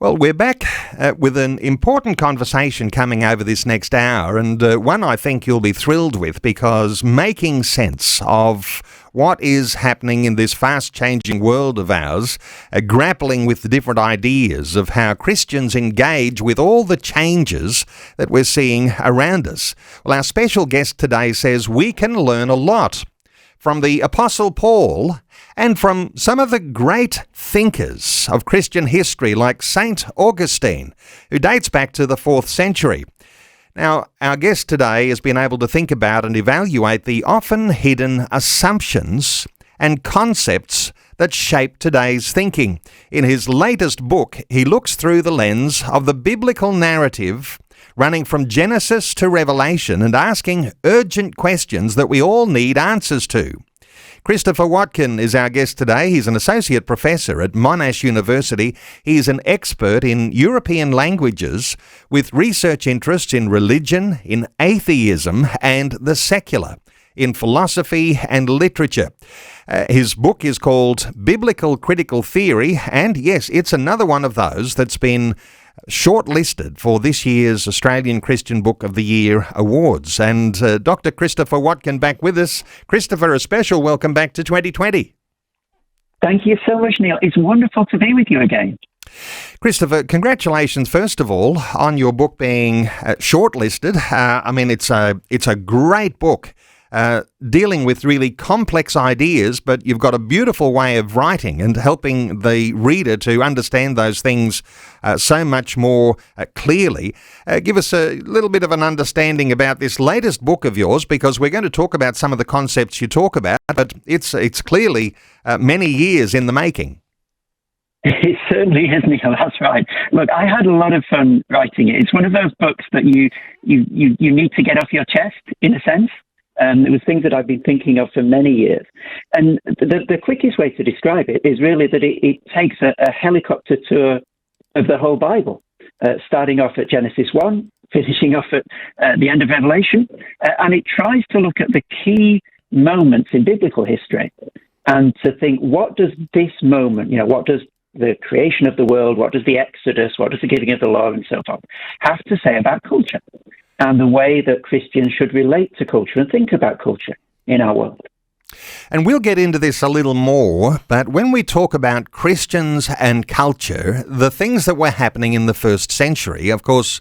Well, we're back with an important conversation coming over this next hour, and one I think you'll be thrilled with, because making sense of what is happening in this fast-changing world of ours, grappling with the different ideas of how Christians engage with all the changes that we're seeing around us. Well, our special guest today says we can learn a lot from the Apostle Paul and from some of the great thinkers of Christian history like St. Augustine, who dates back to the 4th century. Now, our guest today has been able to think about and evaluate the often hidden assumptions and concepts that shape today's thinking. In his latest book, he looks through the lens of the biblical narrative running from Genesis to Revelation and asking urgent questions that we all need answers to. Christopher Watkin is our guest today. He's an associate professor at Monash University. He's an expert in European languages with research interests in religion, in atheism, and the secular, in philosophy and literature. His book is called Biblical Critical Theory, and yes, it's another one of those that's been shortlisted for this year's Australian Christian Book of the Year Awards. And Dr. Christopher Watkin back with us. Christopher, a special welcome back to 2020. Thank you so much, Neil. It's wonderful to be with you again. Christopher, congratulations, first of all, on your book being shortlisted. It's a great book. Dealing with really complex ideas, but you've got a beautiful way of writing and helping the reader to understand those things so much more clearly. Give us a little bit of an understanding about this latest book of yours, because we're going to talk about some of the concepts you talk about, but it's clearly many years in the making. It certainly is, Neil. That's right. Look, I had a lot of fun writing it. It's one of those books that you need to get off your chest, in a sense. It was things that I've been thinking of for many years. And the quickest way to describe it is really that it takes a helicopter tour of the whole Bible, starting off at Genesis 1, finishing off at the end of Revelation. And it tries to look at the key moments in biblical history and to think, what does this moment, what does the creation of the world, what does the Exodus, what does the giving of the law and so forth have to say about culture? And the way that Christians should relate to culture and think about culture in our world. And we'll get into this a little more, but when we talk about Christians and culture, the things that were happening in the first century, of course,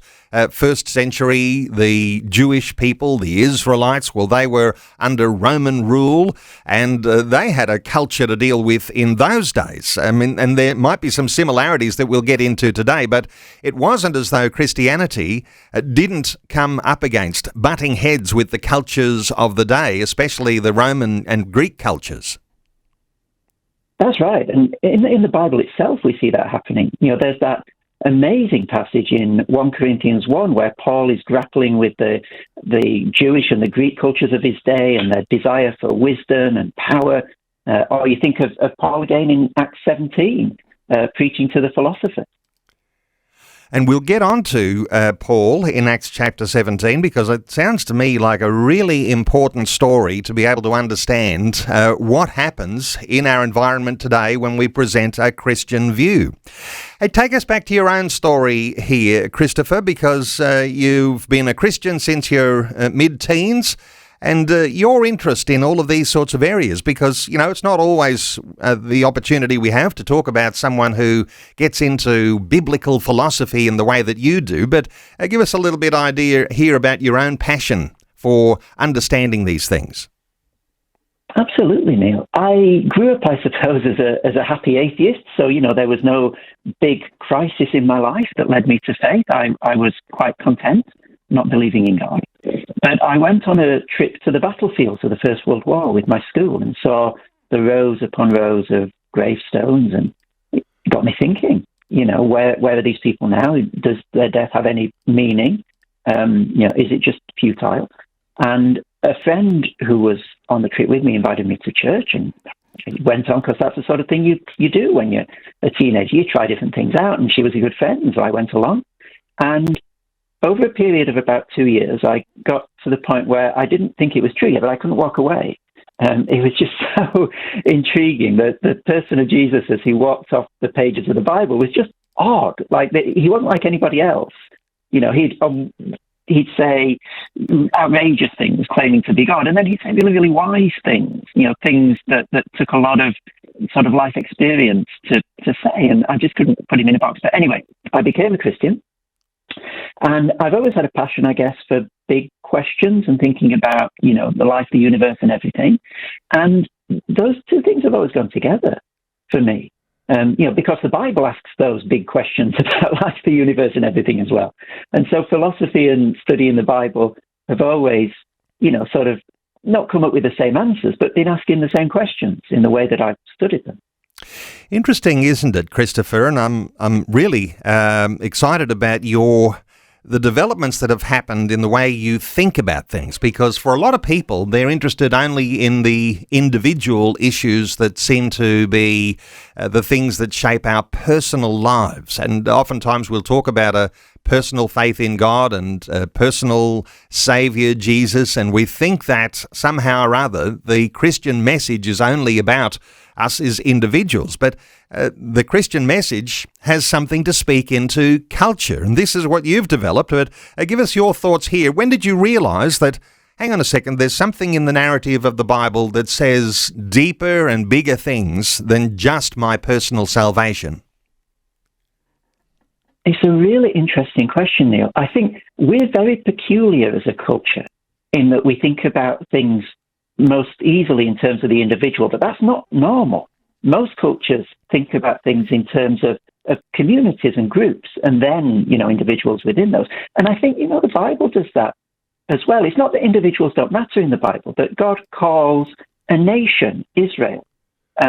first century, the Jewish people, the Israelites, well, they were under Roman rule, and they had a culture to deal with in those days. I mean, and there might be some similarities that we'll get into today, but it wasn't as though Christianity didn't come up against butting heads with the cultures of the day, especially the Roman and Greek cultures. That's right. And in the Bible itself, we see that happening. There's that amazing passage in 1 Corinthians 1 where Paul is grappling with the Jewish and the Greek cultures of his day and their desire for wisdom and power. Or you think of Paul again in Acts 17, preaching to the philosophers. And we'll get on to Paul in Acts chapter 17, because it sounds to me like a really important story to be able to understand what happens in our environment today when we present a Christian view. Hey, take us back to your own story here, Christopher, because you've been a Christian since your mid-teens. And your interest in all of these sorts of areas, because, it's not always the opportunity we have to talk about someone who gets into biblical philosophy in the way that you do, but give us a little bit idea here about your own passion for understanding these things. Absolutely, Neil. I grew up, I suppose, as a happy atheist. So, there was no big crisis in my life that led me to faith. I was quite content, not believing in God. But I went on a trip to the battlefields of the First World War with my school and saw the rows upon rows of gravestones, and it got me thinking, where are these people now? Does their death have any meaning? Is it just futile? And a friend who was on the trip with me invited me to church, and went on because that's the sort of thing you do when you're a teenager. You try different things out, and she was a good friend, so I went along. And over a period of about 2 years, I got to the point where I didn't think it was true yet, but I couldn't walk away. It was just so intriguing that the person of Jesus, as he walked off the pages of the Bible, was just odd. Like he wasn't like anybody else. He'd say outrageous things claiming to be God, and then he'd say really, really wise things, things that took a lot of sort of life experience to say, and I just couldn't put him in a box. But anyway, I became a Christian, and I've always had a passion, I guess, for big questions and thinking about, the life, the universe, and everything. And those two things have always gone together for me. Because the Bible asks those big questions about life, the universe, and everything as well. And so philosophy and studying the Bible have always, sort of not come up with the same answers, but been asking the same questions in the way that I've studied them. Interesting, isn't it, Christopher? And I'm really excited about the developments that have happened in the way you think about things, because for a lot of people, they're interested only in the individual issues that seem to be the things that shape our personal lives. And oftentimes we'll talk about a personal faith in God and a personal Saviour, Jesus, and we think that somehow or other the Christian message is only about us as individuals. But the Christian message has something to speak into culture, and this is what you've developed. But give us your thoughts here. When did you realise that, hang on a second, there's something in the narrative of the Bible that says deeper and bigger things than just my personal salvation? It's a really interesting question, Neil. I think we're very peculiar as a culture in that we think about things most easily in terms of the individual, but that's not normal. Most cultures think about things in terms of communities and groups, and then, individuals within those. And I think, the Bible does that as well. It's not that individuals don't matter in the Bible, but God calls a nation Israel.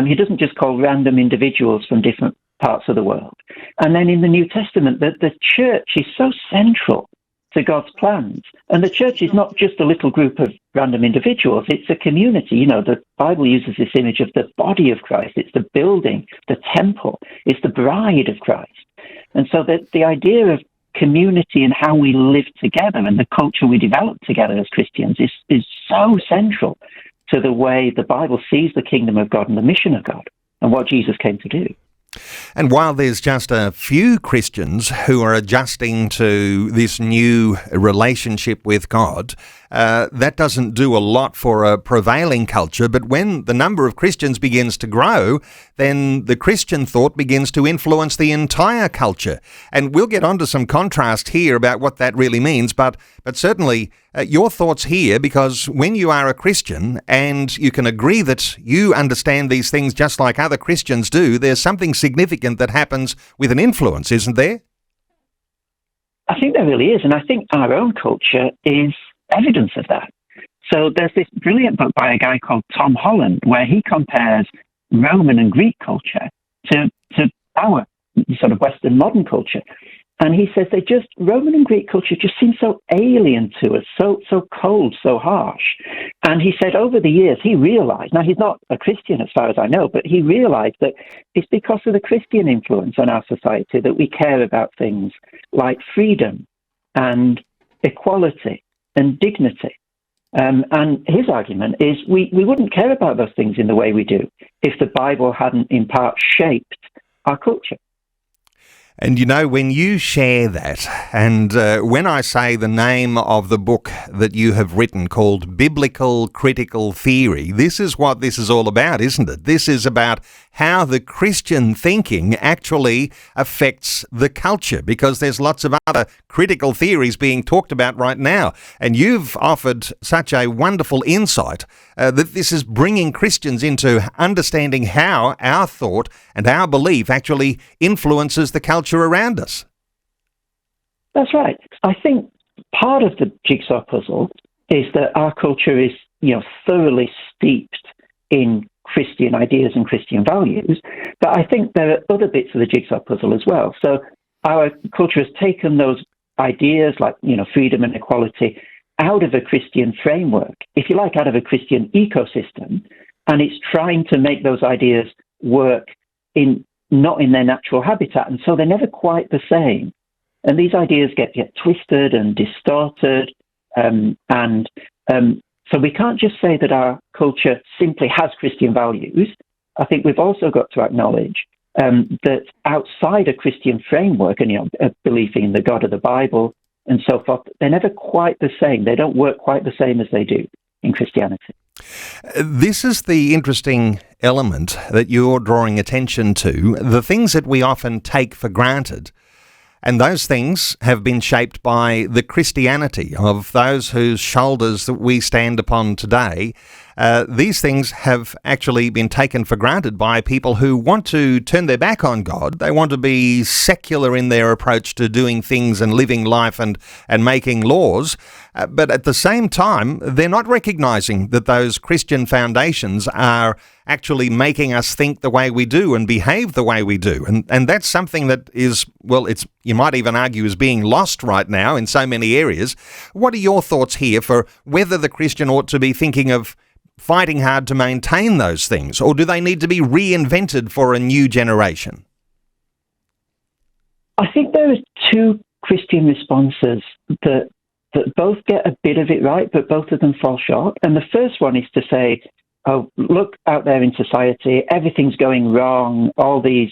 He doesn't just call random individuals from different parts of the world. And then in the New Testament, the church is so central to God's plans. And the church is not just a little group of random individuals, it's a community. The Bible uses this image of the body of Christ. It's the building, the temple, it's the bride of Christ. And so the idea of community and how we live together and the culture we develop together as Christians is so central to the way the Bible sees the kingdom of God and the mission of God and what Jesus came to do. And while there's just a few Christians who are adjusting to this new relationship with God, that doesn't do a lot for a prevailing culture. But when the number of Christians begins to grow, then the Christian thought begins to influence the entire culture. And we'll get onto some contrast here about what that really means. But certainly your thoughts here, because when you are a Christian and you can agree that you understand these things just like other Christians do, there's something significant that happens with an influence, isn't there? I think there really is. And I think our own culture is evidence of that. So there's this brilliant book by a guy called Tom Holland where he compares Roman and Greek culture to our sort of Western modern culture. And he says Roman and Greek culture just seems so alien to us, so cold, so harsh. And he said over the years, he realized, now he's not a Christian as far as I know, but he realized that it's because of the Christian influence on our society that we care about things like freedom and equality and dignity. And his argument is we wouldn't care about those things in the way we do if the Bible hadn't in part shaped our culture. And when you share that, and when I say the name of the book that you have written called Biblical Critical Theory, this is what this is all about, isn't it? This is about how the Christian thinking actually affects the culture, because there's lots of other critical theories being talked about right now. And you've offered such a wonderful insight that this is bringing Christians into understanding how our thought and our belief actually influences the culture around us. That's right. I think part of the jigsaw puzzle is that our culture is, thoroughly steeped in Christian ideas and Christian values, but I think there are other bits of the jigsaw puzzle as well. So our culture has taken those ideas like, freedom and equality out of a Christian framework, if you like, out of a Christian ecosystem, and it's trying to make those ideas work not in their natural habitat, and so they're never quite the same. And these ideas get twisted and distorted, so we can't just say that our culture simply has Christian values. I think we've also got to acknowledge that outside a Christian framework and believing in the God of the Bible and so forth, they're never quite the same. They don't work quite the same as they do in Christianity. This is the interesting element that you're drawing attention to, the things that we often take for granted. And those things have been shaped by the Christianity of those whose shoulders that we stand upon today. These things have actually been taken for granted by people who want to turn their back on God. They want to be secular in their approach to doing things and living life and making laws. But at the same time, they're not recognizing that those Christian foundations are actually making us think the way we do and behave the way we do. And that's something that is, well, it's, you might even argue, is being lost right now in so many areas. What are your thoughts here for whether the Christian ought to be thinking of fighting hard to maintain those things, or do they need to be reinvented for a new generation? I think there are two Christian responses that both get a bit of it right, but both of them fall short. And the first one is to say, oh, look out there in society, everything's going wrong, all these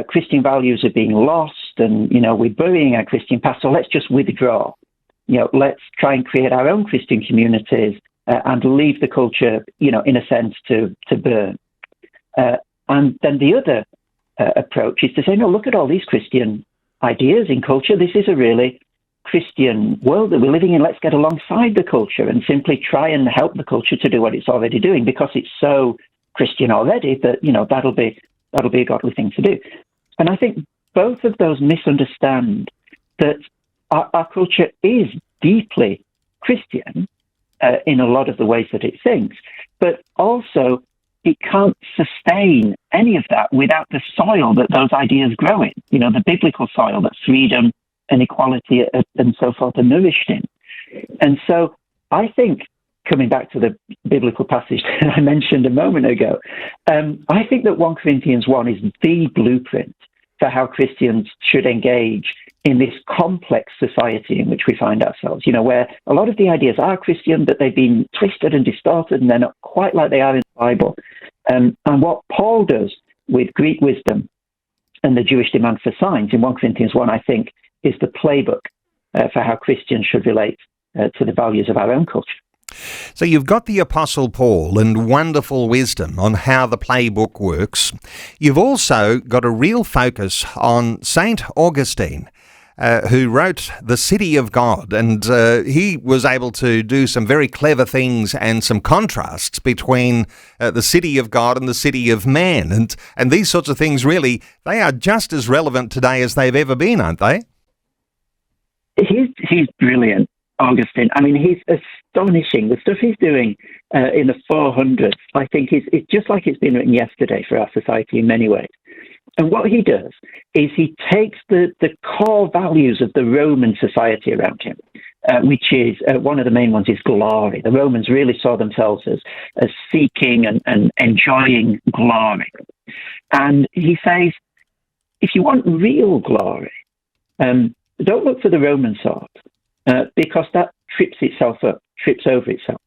Christian values are being lost, and, we're burying our Christian past, so let's just withdraw. Let's try and create our own Christian communities and leave the culture, in a sense, to burn. And then the other approach is to say, no, look at all these Christian ideas in culture. This is a really Christian world that we're living in. Let's get alongside the culture and simply try and help the culture to do what it's already doing, because it's so Christian already that, that'll be a godly thing to do. And I think both of those misunderstand that our culture is deeply Christian in a lot of the ways that it thinks, but also it can't sustain any of that without the soil that those ideas grow in, the biblical soil that freedom and equality and so forth are nourished in. And so I think, coming back to the biblical passage that I mentioned a moment ago, I think that 1 Corinthians 1 is the blueprint for how Christians should engage in this complex society in which we find ourselves, where a lot of the ideas are Christian, but they've been twisted and distorted, and they're not quite like they are in the Bible. And what Paul does with Greek wisdom and the Jewish demand for signs in 1 Corinthians 1, I think, is the playbook for how Christians should relate to the values of our own culture. So you've got the Apostle Paul and wonderful wisdom on how the playbook works. You've also got a real focus on St. Augustine, who wrote The City of God, and he was able to do some very clever things and some contrasts between the city of God and the city of man. And these sorts of things, really, they are just as relevant today as they've ever been, aren't they? He's brilliant, Augustine. I mean, he's astonishing. The stuff he's doing in the 400s, I think, is just like it's been written yesterday for our society in many ways. And what he does is he takes the core values of the Roman society around him, which is one of the main ones is glory. The Romans really saw themselves as seeking and enjoying glory. And he says, if you want real glory, don't look for the Roman sort, because that trips over itself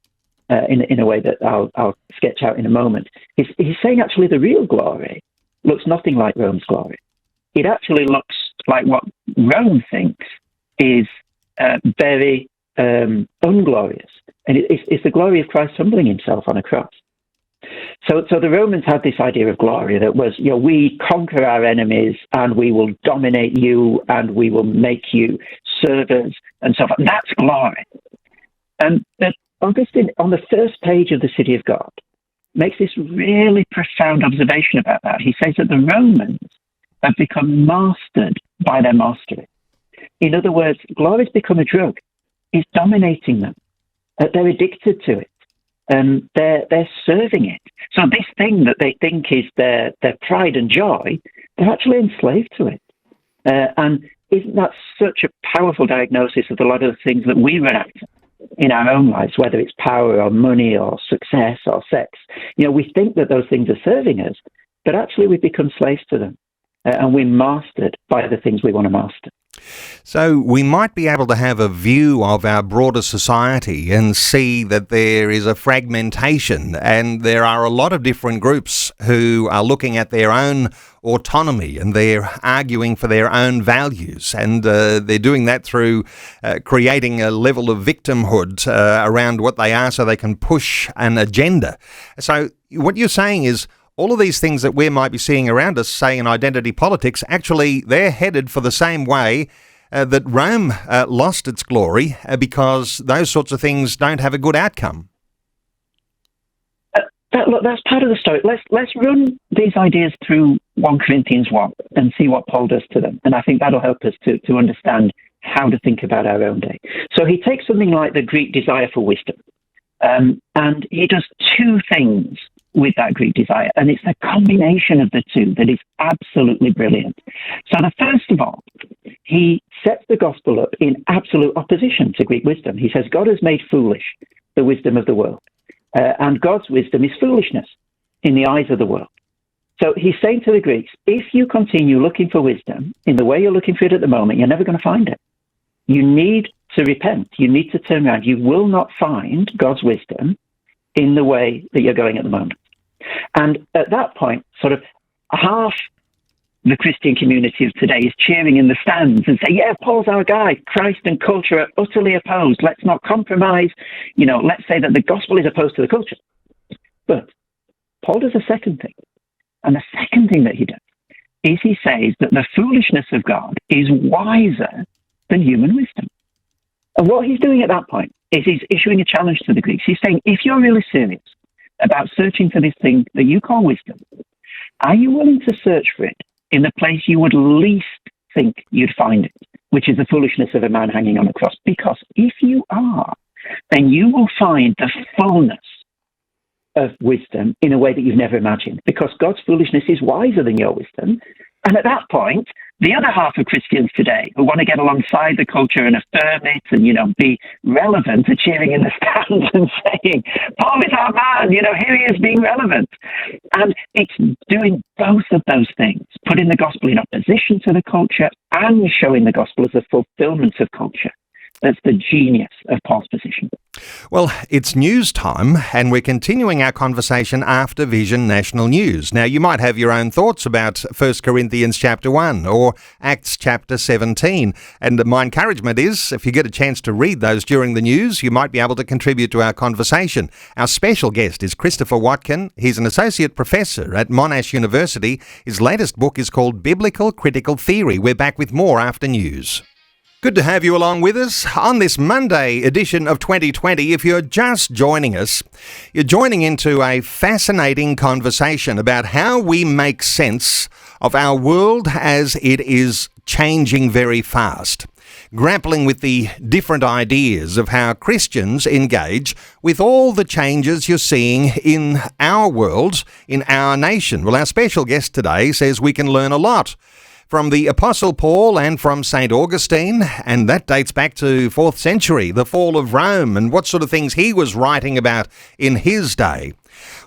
in a way that I'll sketch out in a moment. He's saying actually the real glory looks nothing like Rome's glory. It actually looks like what Rome thinks is very unglorious. And it's the glory of Christ humbling himself on a cross. So the Romans had this idea of glory that was, we conquer our enemies and we will dominate you and we will make you serve us and so forth. That's glory. But Augustine, on the first page of The City of God, makes this really profound observation about that. He says that the Romans have become mastered by their mastery. In other words, glory's become a drug. It's dominating them. They're addicted to it. They're serving it. So this thing that they think is their pride and joy, they're actually enslaved to it. And isn't that such a powerful diagnosis of a lot of the things that we run after in our own lives, whether it's power or money or success or sex? We think that those things are serving us, but actually we've become slaves to them. And we're mastered by the things we want to master. So we might be able to have a view of our broader society and see that there is a fragmentation, and there are a lot of different groups who are looking at their own autonomy, and they're arguing for their own values, and they're doing that through creating a level of victimhood around what they are so they can push an agenda. So what you're saying is all of these things that we might be seeing around us, say in identity politics, actually they're headed for the same way that Rome lost its glory because those sorts of things don't have a good outcome. Look, that's part of the story. Let's run these ideas through 1 Corinthians 1 and see what Paul does to them. And I think that'll help us to understand how to think about our own day. So he takes something like the Greek desire for wisdom, and he does two things with that Greek desire, and it's the combination of the two that is absolutely brilliant. So the first of all, he sets the gospel up in absolute opposition to Greek wisdom. He says God has made foolish the wisdom of the world, and God's wisdom is foolishness in the eyes of the world. So he's saying to the Greeks, if you continue looking for wisdom in the way you're looking for it at the moment, you're never going to find it. You need to repent. You need to turn around. You will not find God's wisdom in the way that you're going at the moment. And at that point, sort of half the Christian community of today is cheering in the stands and say, yeah, Paul's our guy. Christ and culture are utterly opposed. Let's not compromise. Let's say that the gospel is opposed to the culture. But Paul does a second thing. And the second thing that he does is he says that the foolishness of God is wiser than human wisdom. And what he's doing at that point is he's issuing a challenge to the Greeks. He's saying, if you're really serious about searching for this thing that you call wisdom, are you willing to search for it in the place you would least think you'd find it, which is the foolishness of a man hanging on a cross? Because if you are, then you will find the fullness of wisdom in a way that you've never imagined, because God's foolishness is wiser than your wisdom. And at that point, the other half of Christians today who want to get alongside the culture and affirm it and, be relevant are cheering in the stands and saying, Paul is our man, here he is being relevant. And it's doing both of those things, putting the gospel in opposition to the culture and showing the gospel as a fulfillment of culture. That's the genius of Paul's position. Well, it's news time, and we're continuing our conversation after Vision National News. Now, you might have your own thoughts about 1 Corinthians chapter 1 or Acts chapter 17. And my encouragement is, if you get a chance to read those during the news, you might be able to contribute to our conversation. Our special guest is Christopher Watkin. He's an associate professor at Monash University. His latest book is called Biblical Critical Theory. We're back with more after news. Good to have you along with us on this Monday edition of 2020. If you're just joining us, you're joining into a fascinating conversation about how we make sense of our world as it is changing very fast, grappling with the different ideas of how Christians engage with all the changes you're seeing in our world, in our nation. Well, our special guest today says we can learn a lot from the Apostle Paul and from St. Augustine, and that dates back to 4th century, the fall of Rome, and what sort of things he was writing about in his day.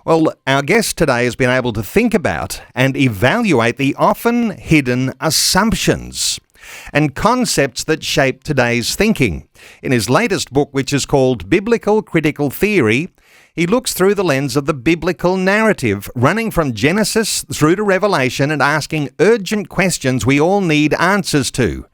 Well, our guest today has been able to think about and evaluate the often hidden assumptions and concepts that shape today's thinking. In his latest book, which is called Biblical Critical Theory, he looks through the lens of the biblical narrative, running from Genesis through to Revelation and asking urgent questions we all need answers to.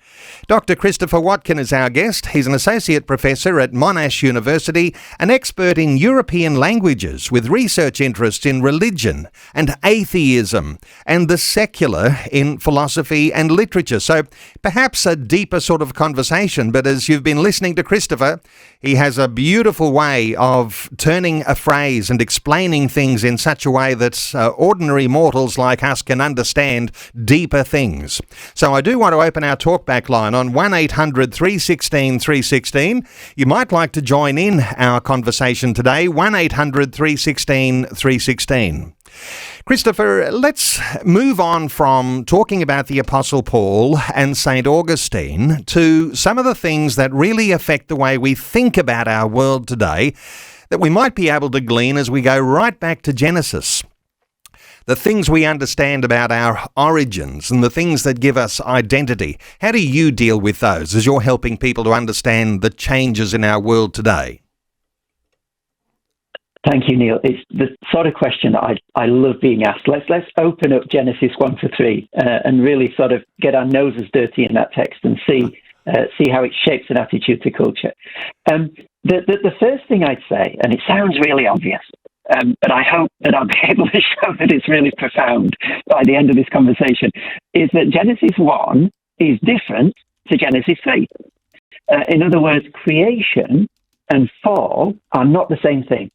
Dr. Christopher Watkin is our guest. He's an associate professor at Monash University, an expert in European languages with research interests in religion and atheism and the secular in philosophy and literature. So perhaps a deeper sort of conversation, but as you've been listening to Christopher, he has a beautiful way of turning a phrase and explaining things in such a way that ordinary mortals like us can understand deeper things. So I do want to open our talkback line on 1-800-316-316. You might like to join in our conversation today, 1-800-316-316. Christopher, let's move on from talking about the Apostle Paul and St. Augustine to some of the things that really affect the way we think about our world today that we might be able to glean as we go right back to Genesis. the things we understand about our origins and the things that give us identity. How do you deal with those as you're helping people to understand the changes in our world today? Thank you, Neil. It's the sort of question that I love being asked. Let's open up Genesis 1-3 and really sort of get our noses dirty in that text and see how it shapes an attitude to culture. The first thing I'd say, and it sounds really obvious, but I hope that I'll be able to show that it's really profound by the end of this conversation, is that Genesis 1 is different to Genesis 3. In other words, creation and fall are not the same thing.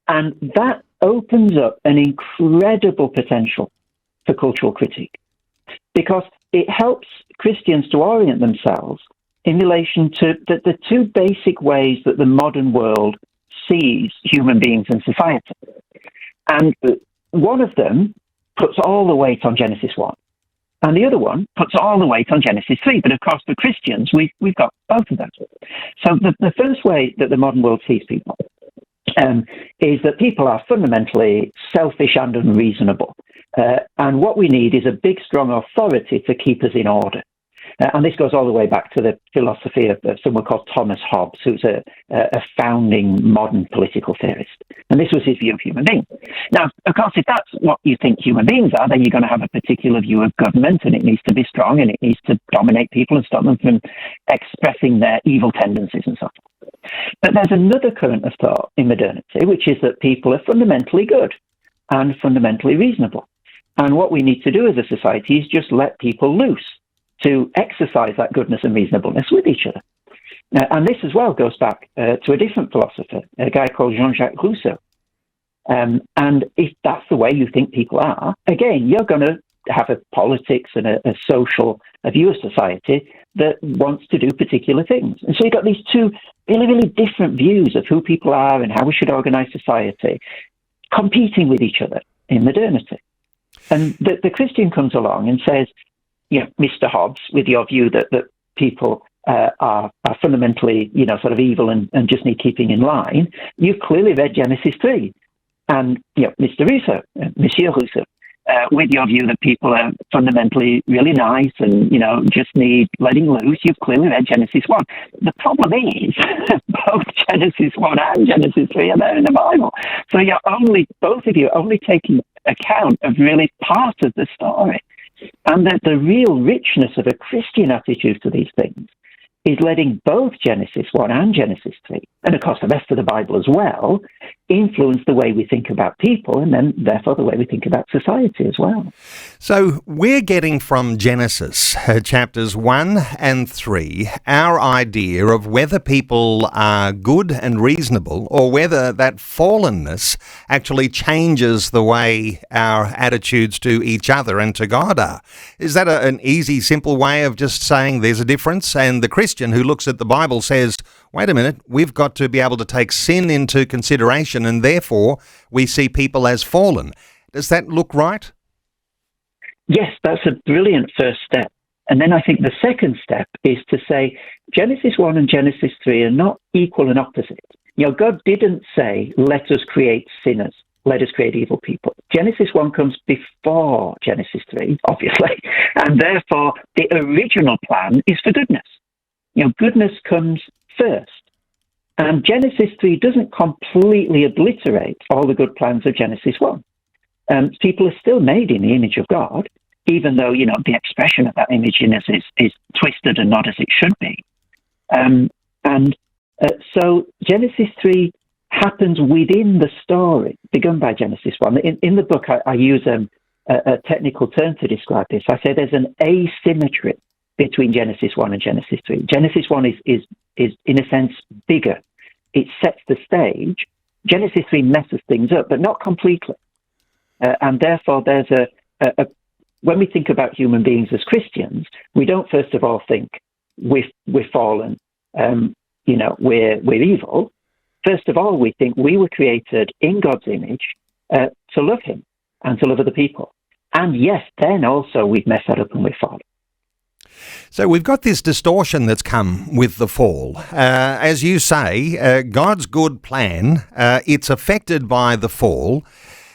And that opens up an incredible potential for cultural critique, because it helps Christians to orient themselves in relation to the two basic ways that the modern world sees human beings and society. And one of them puts all the weight on Genesis 1, and the other one puts all the weight on Genesis 3. But of course, for Christians, we've got both of those. So the first way that the modern world sees people is that people are fundamentally selfish and unreasonable. And what we need is a big, strong authority to keep us in order. And this goes all the way back to the philosophy of someone called Thomas Hobbes, who's a founding modern political theorist. And this was his view of human beings. Now, of course, if that's what you think human beings are, then you're going to have a particular view of government, and it needs to be strong, and it needs to dominate people and stop them from expressing their evil tendencies and so on. But there's another current of thought in modernity, which is that people are fundamentally good and fundamentally reasonable. And what we need to do as a society is just let people loose to exercise that goodness and reasonableness with each other. And this as well goes back to a different philosopher, a guy called Jean-Jacques Rousseau. And if that's the way you think people are, again, you're going to have a politics and a social view of society that wants to do particular things. And so you've got these two really, really different views of who people are and how we should organize society competing with each other in modernity. And the Christian comes along and says, yeah, Mr. Hobbes, with your view that people are fundamentally, sort of evil and just need keeping in line, you've clearly read Genesis 3. And, Mr. Rousseau, Monsieur Rousseau, with your view that people are fundamentally really nice and, just need letting loose, you've clearly read Genesis 1. The problem is both Genesis 1 and Genesis 3 are there in the Bible. So both of you are only taking account of really part of the story. And that the real richness of a Christian attitude to these things is letting both Genesis 1 and Genesis 3, and of course the rest of the Bible as well, influence the way we think about people and then therefore the way we think about society as well. So we're getting from Genesis chapters 1 and 3 our idea of whether people are good and reasonable or whether that fallenness actually changes the way our attitudes to each other and to God are. Is that an easy, simple way of just saying there's a difference? And the Christian who looks at the Bible says, wait a minute, we've got to be able to take sin into consideration and therefore we see people as fallen. Does that look right? Yes, that's a brilliant first step. And then I think the second step is to say Genesis 1 and Genesis 3 are not equal and opposite. God didn't say, let us create sinners, let us create evil people. Genesis 1 comes before Genesis 3, obviously, and therefore the original plan is for goodness. Goodness comes first. And Genesis 3 doesn't completely obliterate all the good plans of Genesis 1. People are still made in the image of God, even though, the expression of that image in us is twisted and not as it should be. So Genesis 3 happens within the story, begun by Genesis 1. In the book, I use a technical term to describe this. I say there's an asymmetry between Genesis 1 and Genesis 3. Genesis 1 is in a sense, bigger. It sets the stage. Genesis 3 messes things up, but not completely. And therefore, there's when we think about human beings as Christians, we don't first of all think we're fallen, we're evil. First of all, we think we were created in God's image to love him and to love other people. And yes, then also we've messed that up and we're fallen. So we've got this distortion that's come with the fall. As you say, God's good plan, it's affected by the fall.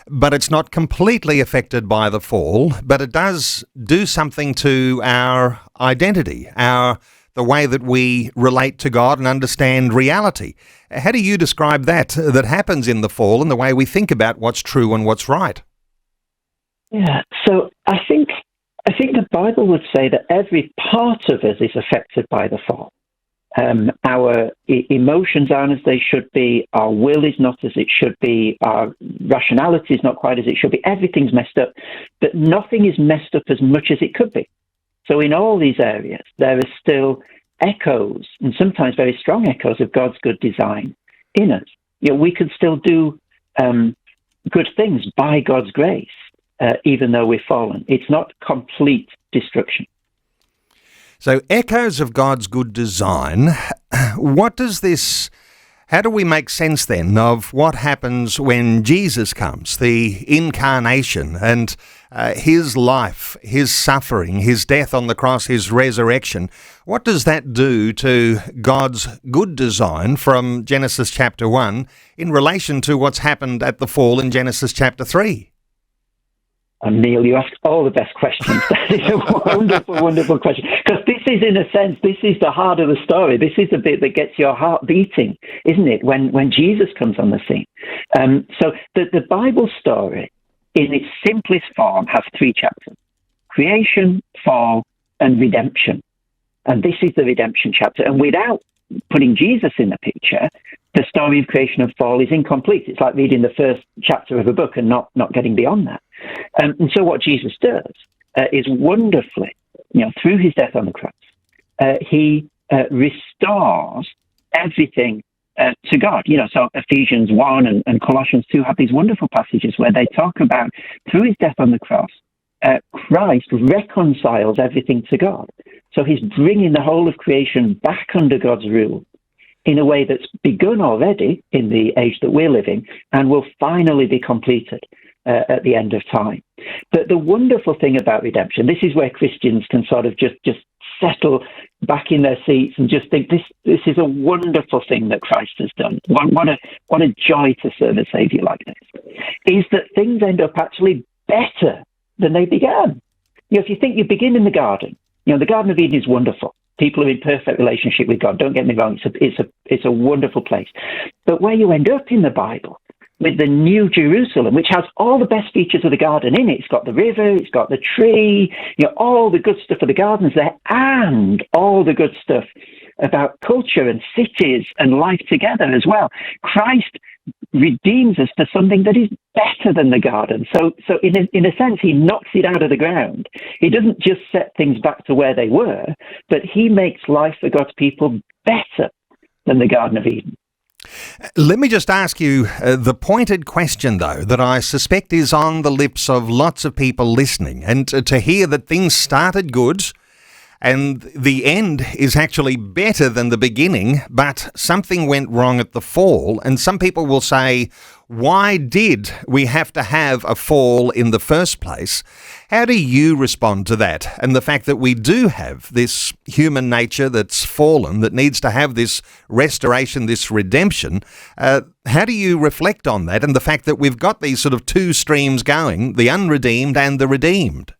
but it's not completely affected by the fall, but it does do something to our identity, the way that we relate to God and understand reality. How do you describe that happens in the fall and the way we think about what's true and what's right? Yeah, so I think the Bible would say that every part of us is affected by the fall. Our emotions aren't as they should be. Our will is not as it should be. Our rationality is not quite as it should be. Everything's messed up, but nothing is messed up as much as it could be. So in all these areas, there are still echoes, and sometimes very strong echoes, of God's good design in us. We can still do good things by God's grace, even though we've fallen. It's not complete destruction. So echoes of God's good design. How do we make sense then of what happens when Jesus comes, the incarnation, and his life, his suffering, his death on the cross, his resurrection? What does that do to God's good design from Genesis chapter 1 in relation to what's happened at the fall in Genesis chapter 3? And Neil, you ask all the best questions. That is a wonderful, wonderful question. Because this is, in a sense, this is the heart of the story. This is the bit that gets your heart beating, isn't it, when Jesus comes on the scene? So the Bible story, in its simplest form, has 3 chapters: creation, fall, and redemption. And this is the redemption chapter. And without putting Jesus in the picture, the story of creation and fall is incomplete. It's like reading the first chapter of a book and not getting beyond that. And so what Jesus does is wonderfully, through his death on the cross, he restores everything to God. So Ephesians 1 and Colossians 2 have these wonderful passages where they talk about, through his death on the cross, Christ reconciles everything to God. So he's bringing the whole of creation back under God's rule in a way that's begun already in the age that we're living and will finally be completed at the end of time. But the wonderful thing about redemption, this is where Christians can sort of just settle back in their seats and just think this is a wonderful thing that Christ has done. What a joy to serve a Saviour like this, is that things end up actually better than they began. If you think you begin in the garden, the Garden of Eden is wonderful. People are in perfect relationship with God. Don't get me wrong; it's a wonderful place. But where you end up in the Bible with the New Jerusalem, which has all the best features of the garden in it. It's got the river, it's got the tree, all the good stuff of the gardens there, and all the good stuff about culture and cities and life together as well. Christ redeems us to something that is better than the garden. So in a sense, he knocks it out of the ground. He doesn't just set things back to where they were, but he makes life for God's people better than the Garden of Eden. Let me just ask you the pointed question, though, that I suspect is on the lips of lots of people listening, and to hear that things started good and the end is actually better than the beginning, but something went wrong at the fall. And some people will say, why did we have to have a fall in the first place? How do you respond to that? And the fact that we do have this human nature that's fallen, that needs to have this restoration, this redemption. How do you reflect on that and the fact that we've got these sort of 2 streams going, the unredeemed and the redeemed?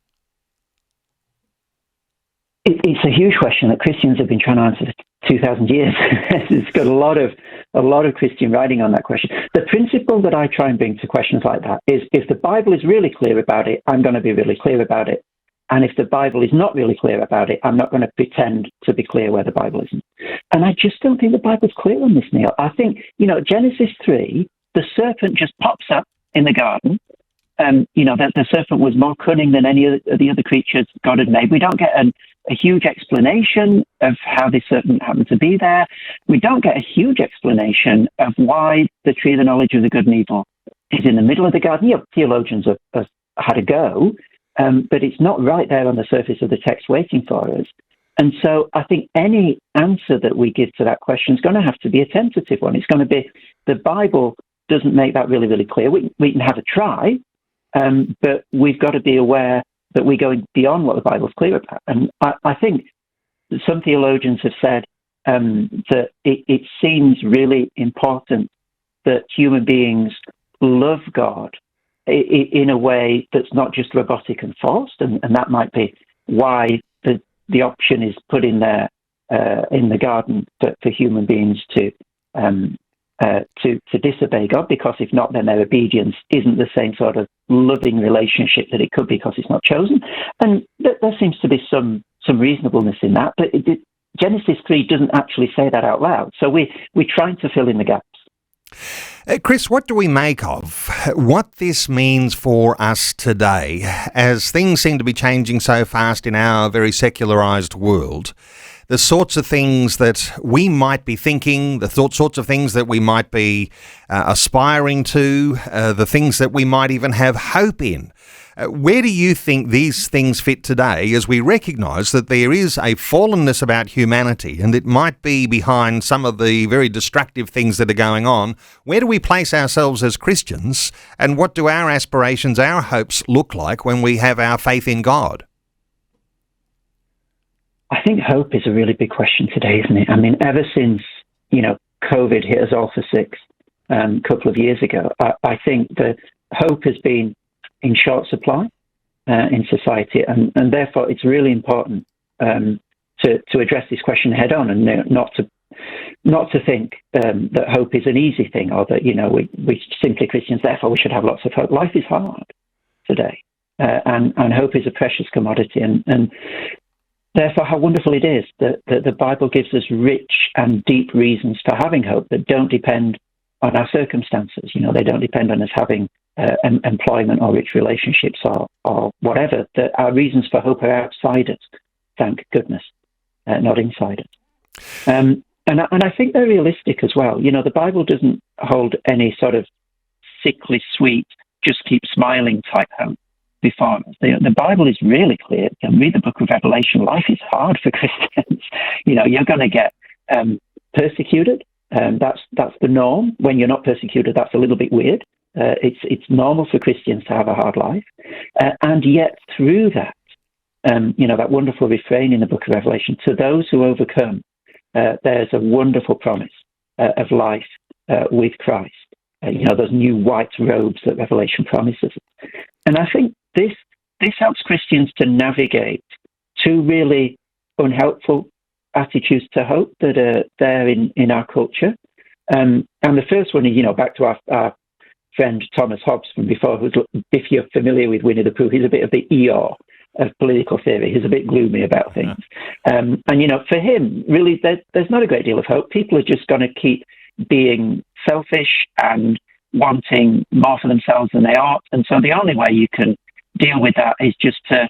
It's a huge question that Christians have been trying to answer for 2,000 years. It's got a lot of Christian writing on that question. The principle that I try and bring to questions like that is, if the Bible is really clear about it, I'm going to be really clear about it. And if the Bible is not really clear about it, I'm not going to pretend to be clear where the Bible isn't. And I just don't think the Bible's clear on this, Neil. I think, Genesis 3, the serpent just pops up in the garden. That the serpent was more cunning than any of the other creatures God had made. We don't get a huge explanation of how this serpent happened to be there. We don't get a huge explanation of why the tree of the knowledge of the good and evil is in the middle of the garden. Theologians have had a go, but it's not right there on the surface of the text waiting for us. And so I think any answer that we give to that question is going to have to be a tentative one. It's going to be, the Bible doesn't make that really, really clear. We can have a try, but we've got to be aware that we're going beyond what the Bible's clear about. And I think some theologians have said that it seems really important that human beings love God in a way that's not just robotic and forced, and that might be why the option is put in there in the garden for human beings to disobey God, because if not, then their obedience isn't the same sort of loving relationship that it could be because it's not chosen. And there seems to be some reasonableness in that, but Genesis 3 doesn't actually say that out loud. So we're trying to fill in the gaps. Chris, what do we make of what this means for us today as things seem to be changing so fast in our very secularised world? The sorts of things that we might be thinking, the sorts of things that we might be aspiring to, the things that we might even have hope in. Where do you think these things fit today as we recognise that there is a fallenness about humanity and it might be behind some of the very destructive things that are going on? Where do we place ourselves as Christians, and what do our aspirations, our hopes look like when we have our faith in God? I think hope is a really big question today, isn't it? I mean, ever since, COVID hit us all for six a couple of years ago, I think that hope has been in short supply in society, and therefore it's really important to address this question head on, and not to think that hope is an easy thing, or that we simply Christians, therefore we should have lots of hope. Life is hard today, and hope is a precious commodity, and therefore how wonderful it is that the Bible gives us rich and deep reasons for having hope that don't depend on our circumstances. They don't depend on us having employment or rich relationships or whatever. That our reasons for hope are outside us, thank goodness, not inside us. And I think they're realistic as well. The Bible doesn't hold any sort of sickly sweet, just keep smiling type hope before us. The Bible is really clear. You can read the book of Revelation. Life is hard for Christians. You're going to get persecuted. That's the norm. When you're not persecuted, that's a little bit weird. It's normal for Christians to have a hard life, and yet through that, that wonderful refrain in the book of Revelation, to those who overcome, there's a wonderful promise of life with Christ. Those new white robes that Revelation promises. And I think this helps Christians to navigate two really unhelpful attitudes to hope that are there in our culture. And the first one is, back to our friend Thomas Hobbes from before, if you're familiar with Winnie the Pooh, he's a bit of the Eeyore of political theory. He's a bit gloomy about things. And, for him, really, there's not a great deal of hope. People are just going to keep being selfish and wanting more for themselves than they ought. And so the only way you can deal with that is just to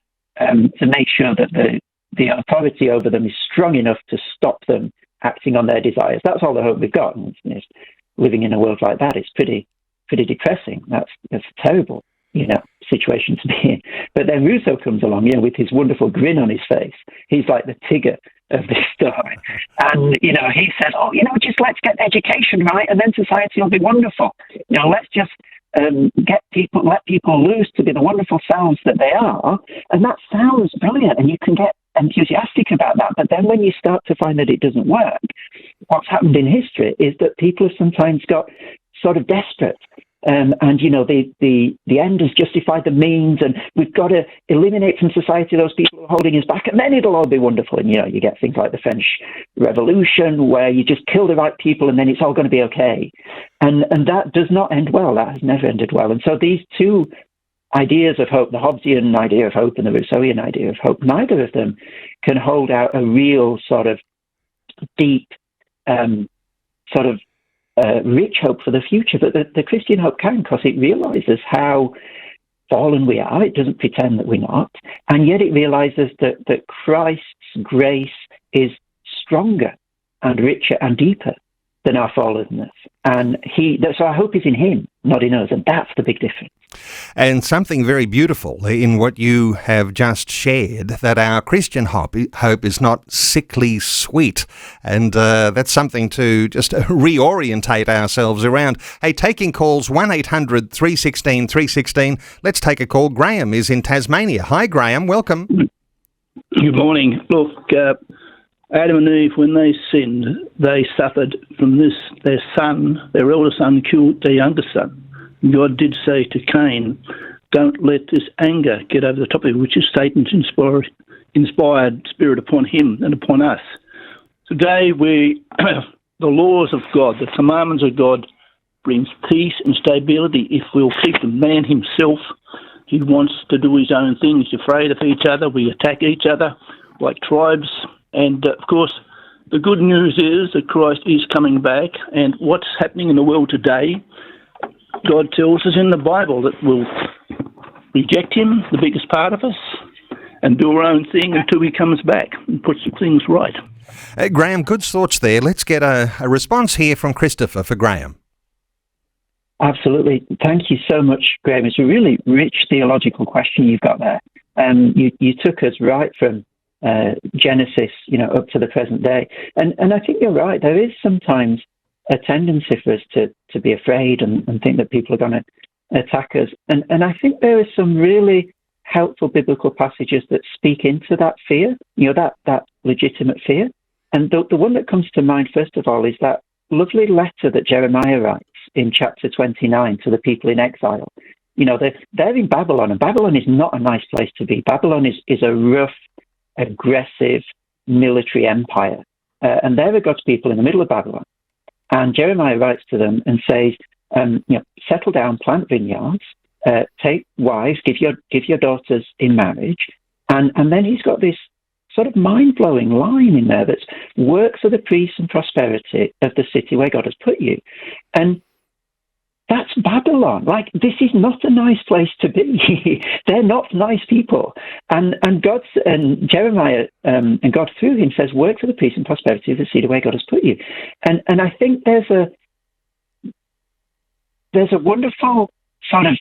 make sure that the authority over them is strong enough to stop them acting on their desires. That's all the hope we've got. And living in a world like that is pretty depressing. That's a terrible, situation to be in. But then Rousseau comes along, with his wonderful grin on his face. He's like the Tigger of this story. And, he says, just let's get education right, and then society will be wonderful. Let's just let people loose to be the wonderful selves that they are. And that sounds brilliant, and you can get enthusiastic about that. But then when you start to find that it doesn't work, what's happened in history is that people have sometimes got sort of desperate. And the end has justified the means, and we've got to eliminate from society those people who are holding us back, and then it'll all be wonderful. And you get things like the French Revolution, where you just kill the right people, and then it's all going to be okay. And that does not end well. That has never ended well. And so these two ideas of hope, the Hobbesian idea of hope and the Rousseauian idea of hope, neither of them can hold out a real sort of deep, rich hope for the future. But the Christian hope can, because it realizes how fallen we are. It doesn't pretend that we're not. And yet it realizes that Christ's grace is stronger and richer and deeper than our fallenness. And so our hope is in him, not in us. And that's the big difference. And something very beautiful in what you have just shared, that our Christian hope is not sickly sweet. And that's something to just reorientate ourselves around. Hey, taking calls 1-800-316-316. Let's take a call. Graham is in Tasmania. Hi, Graham. Welcome. Good morning. Look, Adam and Eve, when they sinned, they suffered from this. Their eldest son, killed their youngest son. God did say to Cain, don't let this anger get over the top of you, which is Satan's inspired spirit upon him and upon us. Today, the laws of God, the commandments of God, brings peace and stability if we'll keep the man himself. He wants to do his own thing. He's afraid of each other. We attack each other like tribes. And, of course, the good news is that Christ is coming back. And what's happening in the world today, God tells us in the Bible that we'll reject him, the biggest part of us, and do our own thing until he comes back and puts things right. Graham, good thoughts there. Let's get a response here from Christopher for Graham. Absolutely. Thank you so much, Graham. It's a really rich theological question you've got there. You took us right from Genesis, up to the present day. And I think you're right. There is sometimes a tendency for us to be afraid and think that people are going to attack us. And I think there are some really helpful biblical passages that speak into that fear, that legitimate fear. And the one that comes to mind, first of all, is that lovely letter that Jeremiah writes in chapter 29 to the people in exile. They're in Babylon, and Babylon is not a nice place to be. Babylon is a rough, aggressive military empire. And there are God's people in the middle of Babylon. And Jeremiah writes to them and says, settle down, plant vineyards, take wives, give your daughters in marriage. And then he's got this sort of mind-blowing line in there that's work for the peace and prosperity of the city where God has put you. And that's Babylon. Like, this is not a nice place to be. They're not nice people. And Jeremiah and God through him says, work for the peace and prosperity of the city where God has put you. And I think there's a wonderful sort of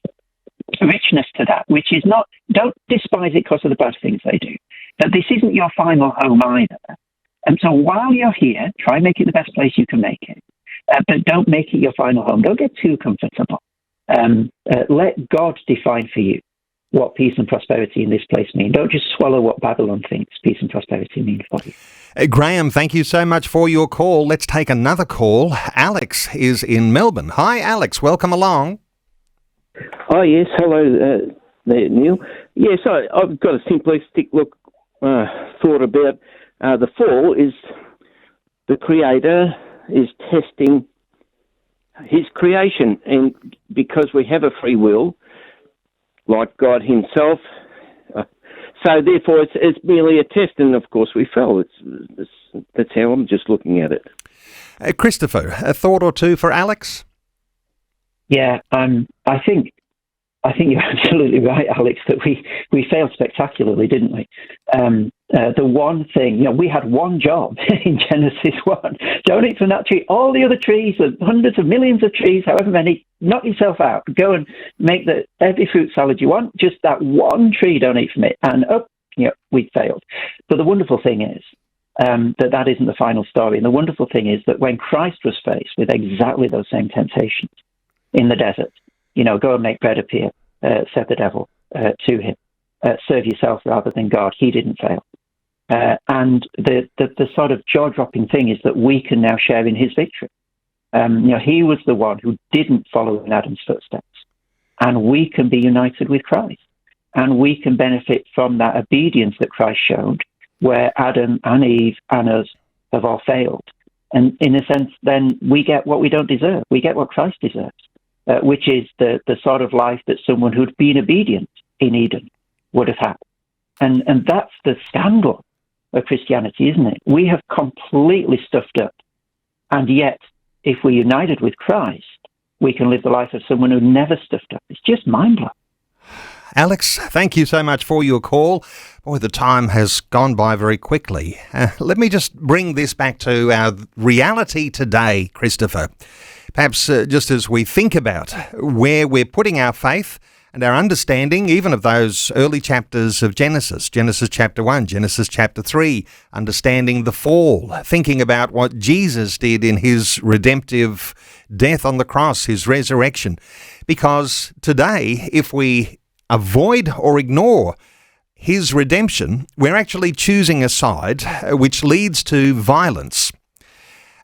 richness to that, which is not, don't despise it because of the bad things they do. That this isn't your final home either. And so while you're here, try and make it the best place you can make it. But don't make it your final home. Don't get too comfortable. Let God define for you what peace and prosperity in this place mean. Don't just swallow what Babylon thinks peace and prosperity mean for you. Graham, thank you so much for your call. Let's take another call. Alex is in Melbourne. Hi, Alex. Welcome along. Oh, yes. Hello there, Neil. Yes, I've got a simplistic thought about the fall is the Creator is testing his creation, and because we have a free will, like God himself, so therefore it's merely a test, and of course we fell. That's how I'm just looking at it. Christopher, a thought or two for Alex? Yeah, I think you're absolutely right, Alex, that we failed spectacularly, didn't we? The one thing, we had one job in Genesis 1. Don't eat from that tree. All the other trees, the hundreds of millions of trees, however many, knock yourself out. Go and make every fruit salad you want. Just that one tree, don't eat from it. And we failed. But the wonderful thing is that isn't the final story. And the wonderful thing is that when Christ was faced with exactly those same temptations in the desert, go and make bread appear, said the devil to him. Serve yourself rather than God. He didn't fail. And the sort of jaw-dropping thing is that we can now share in his victory. He was the one who didn't follow in Adam's footsteps. And we can be united with Christ. And we can benefit from that obedience that Christ showed, where Adam and Eve and us have all failed. And in a sense, then we get what we don't deserve. We get what Christ deserves. Which is the sort of life that someone who'd been obedient in Eden would have had. And that's the scandal of Christianity, isn't it? We have completely stuffed up. And yet, if we're united with Christ, we can live the life of someone who never stuffed up. It's just mind-blowing. Alex, thank you so much for your call. Boy, the time has gone by very quickly. Let me just bring this back to our reality today, Christopher. Perhaps just as we think about where we're putting our faith and our understanding, even of those early chapters of Genesis chapter 1, Genesis chapter 3, understanding the fall, thinking about what Jesus did in his redemptive death on the cross, his resurrection. Because today, if we avoid or ignore his redemption, we're actually choosing a side which leads to violence.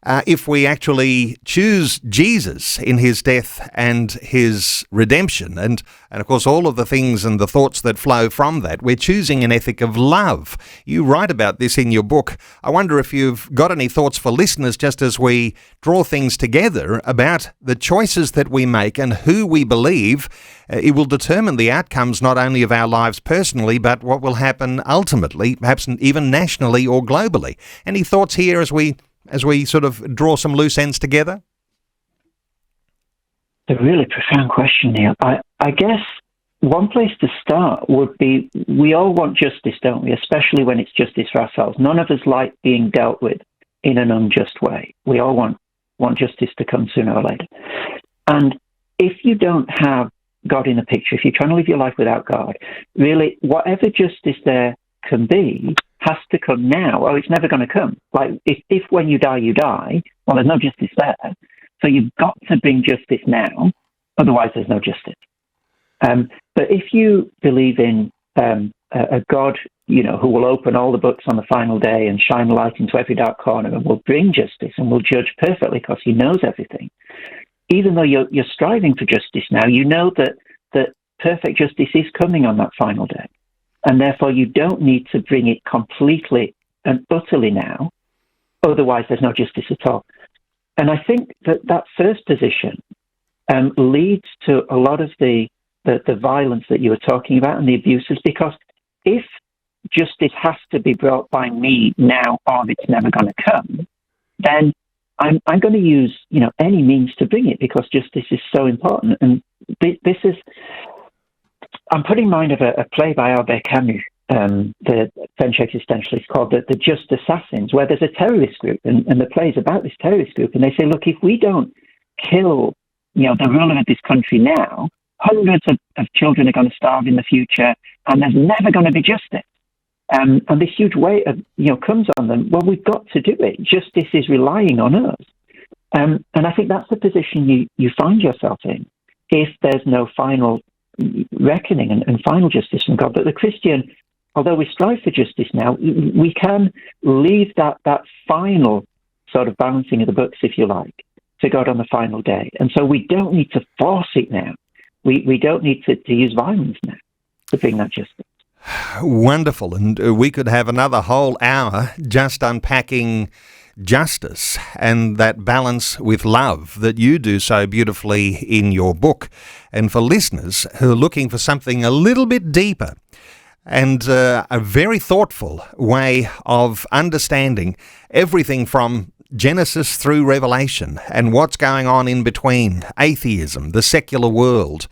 if we actually choose Jesus in his death and his redemption, and of course all of the things and the thoughts that flow from that, we're choosing an ethic of love. You write about this in your book. I wonder if you've got any thoughts for listeners just as we draw things together about the choices that we make and who we believe. It will determine the outcomes not only of our lives personally, but what will happen ultimately, perhaps even nationally or globally. Any thoughts here as we sort of draw some loose ends together? It's a really profound question, Neil. I guess one place to start would be, we all want justice, don't we? Especially when it's justice for ourselves. None of us like being dealt with in an unjust way. We all want justice to come sooner or later. And if you don't have God in the picture, if you're trying to live your life without God, really, whatever justice there can be has to come now, or it's never going to come. Like, if when you die, well, there's no justice there. So you've got to bring justice now, otherwise there's no justice. But if you believe in a God, who will open all the books on the final day and shine light into every dark corner and will bring justice and will judge perfectly because he knows everything, even though you're striving for justice now, you know that perfect justice is coming on that final day. And therefore, you don't need to bring it completely and utterly now. Otherwise, there's no justice at all. And I think that first position leads to a lot of the violence that you were talking about and the abuses, because if justice has to be brought by me now or it's never going to come, then I'm going to use any means to bring it, because justice is so important. And this is, I'm putting in mind of a play by Albert Camus, the French existentialist, called the Just Assassins, where there's a terrorist group, and the play is about this terrorist group, and they say, look, if we don't kill the ruler of this country now, hundreds of children are going to starve in the future, and there's never going to be justice. And this huge weight of comes on them. Well, we've got to do it. Justice is relying on us, and I think that's the position you find yourself in if there's no final reckoning and final justice from God. But the Christian, although we strive for justice now, we can leave that final sort of balancing of the books, if you like, to God on the final day. And so we don't need to force it now. We don't need to use violence now to bring that justice. Wonderful. And we could have another whole hour just unpacking justice and that balance with love that you do so beautifully in your book. And for listeners who are looking for something a little bit deeper and a very thoughtful way of understanding everything from Genesis through Revelation and what's going on in between, atheism, the secular world,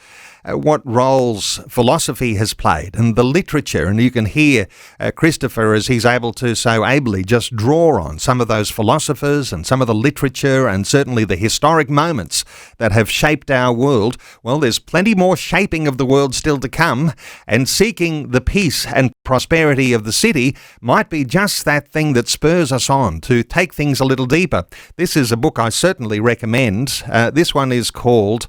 what roles philosophy has played and the literature. And you can hear Christopher, as he's able to so ably just draw on some of those philosophers and some of the literature and certainly the historic moments that have shaped our world. Well, there's plenty more shaping of the world still to come, and seeking the peace and prosperity of the city might be just that thing that spurs us on to take things a little deeper. This is a book I certainly recommend. This one is called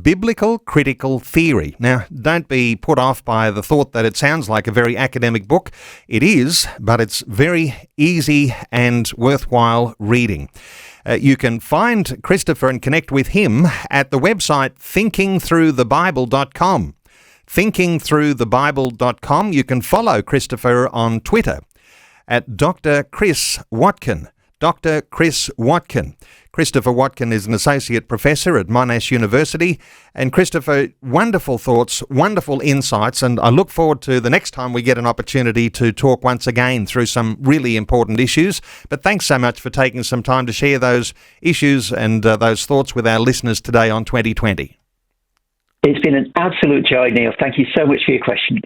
Biblical Critical Theory. Now, don't be put off by the thought that it sounds like a very academic book. It is, but it's very easy and worthwhile reading. You can find Christopher and connect with him at the website thinkingthroughthebible.com. thinkingthroughthebible.com. You can follow Christopher on Twitter at Dr. Chris Watkin. Dr. Chris Watkin. Christopher Watkin is an associate professor at Monash University. And Christopher, wonderful thoughts, wonderful insights, and I look forward to the next time we get an opportunity to talk once again through some really important issues. But thanks so much for taking some time to share those issues and those thoughts with our listeners today on 2020. It's been an absolute joy, Neil. Thank you so much for your questions.